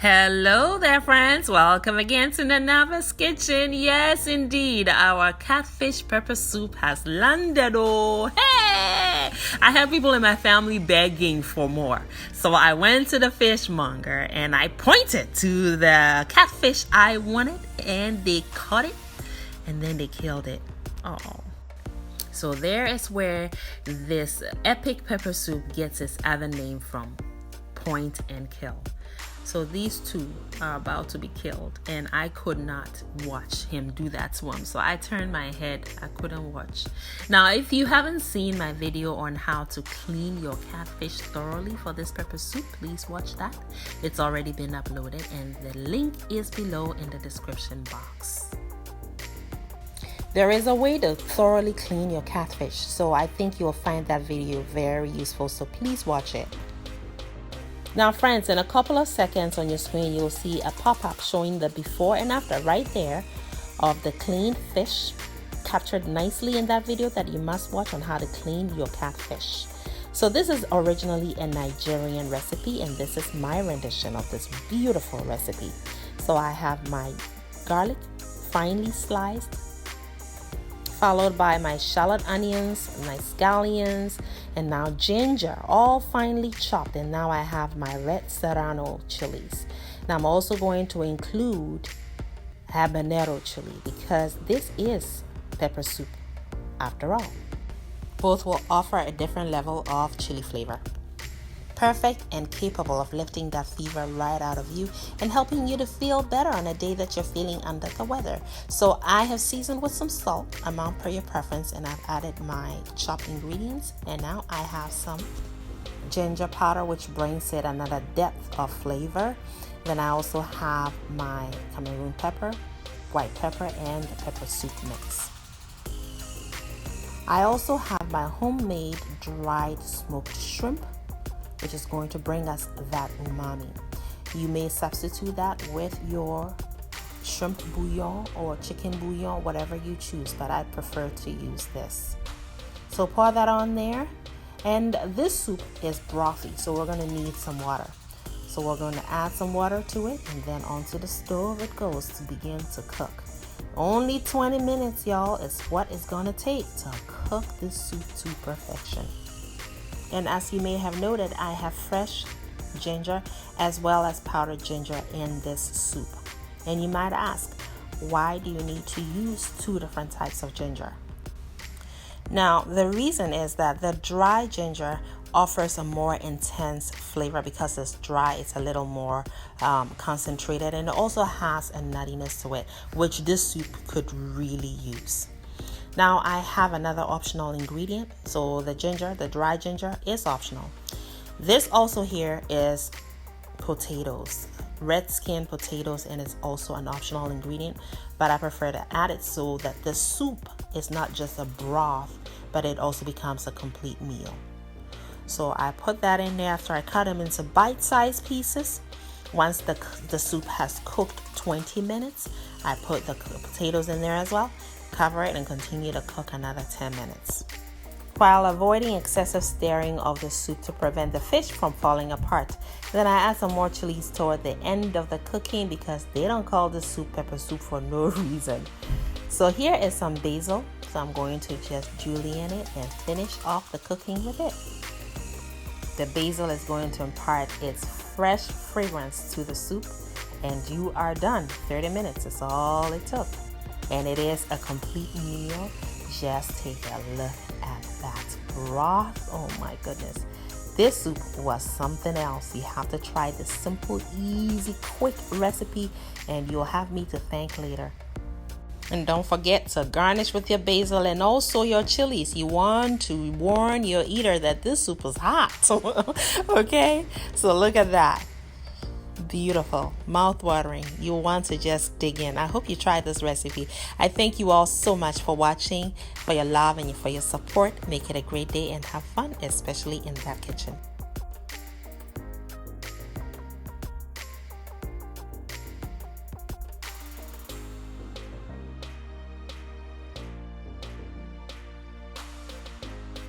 Hello there, friends. Welcome again to Nanaaba's kitchen. Yes, indeed, our catfish pepper soup has landed. Oh, hey! I have people in my family begging for more. So I went to the fishmonger and I pointed to the catfish I wanted and they caught it and then they killed it. Oh. So there is where this epic pepper soup gets its other name from, point and kill. So these two are about to be killed and I could not watch him do that to him. So I turned my head, I couldn't watch. Now, if you haven't seen my video on how to clean your catfish thoroughly for this pepper soup, please watch that. It's already been uploaded and the link is below in the description box. There is a way to thoroughly clean your catfish, so I think you'll find that video very useful, so please watch it. Now friends, in a couple of seconds on your screen, you'll see a pop-up showing the before and after right there of the cleaned fish, captured nicely in that video that you must watch on how to clean your catfish. So this is originally a Nigerian recipe and this is my rendition of this beautiful recipe. So I have my garlic finely sliced, followed by my shallot onions, my scallions, and now ginger, all finely chopped. And now I have my red Serrano chilies. Now I'm also going to include habanero chili because this is pepper soup after all. Both will offer a different level of chili flavor. Perfect and capable of lifting that fever right out of you and helping you to feel better on a day that you're feeling under the weather. So I have seasoned with some salt, amount per your preference, and I've added my chopped ingredients. And now I have some ginger powder, which brings it another depth of flavor. Then I also have my Cameroon pepper, white pepper, and the pepper soup mix. I also have my homemade dried smoked shrimp, which is going to bring us that umami. You may substitute that with your shrimp bouillon or chicken bouillon, whatever you choose, but I prefer to use this. So pour that on there, and this soup is brothy, so we're gonna need some water. So we're going to add some water to it, and then onto the stove it goes to begin to cook. Only 20 minutes, y'all, is what it's gonna take to cook this soup to perfection. And as you may have noted, I have fresh ginger as well as powdered ginger in this soup. And you might ask, why do you need to use two different types of ginger? Now, the reason is that the dry ginger offers a more intense flavor because it's dry. It's a little more concentrated, and it also has a nuttiness to it, which this soup could really use. Now I have another optional ingredient. So the ginger, the dry ginger, is optional. This also here is potatoes, red skin potatoes, and it's also an optional ingredient, but I prefer to add it so that the soup is not just a broth, but it also becomes a complete meal. So I put that in there after I cut them into bite-sized pieces. Once the soup has cooked 20 minutes, I put the potatoes in there as well. Cover it and continue to cook another 10 minutes. While avoiding excessive stirring of the soup to prevent the fish from falling apart, then I add some more chilies toward the end of the cooking because they don't call this soup pepper soup for no reason. So here is some basil, so I'm going to just julienne it and finish off the cooking with it. The basil is going to impart its fresh fragrance to the soup, and you are done. 30 minutes is all it took. And it is a complete meal. Just take a look at that broth. Oh my goodness. This soup was something else. You have to try this simple, easy, quick recipe and you'll have me to thank later. And don't forget to garnish with your basil and also your chilies. You want to warn your eater that this soup is hot. Okay? So look at that. Beautiful, mouth-watering. You'll want to just dig in. I hope you tried this recipe. I thank you all so much for watching, for your love and for your support. Make it a great day and have fun, especially in that kitchen.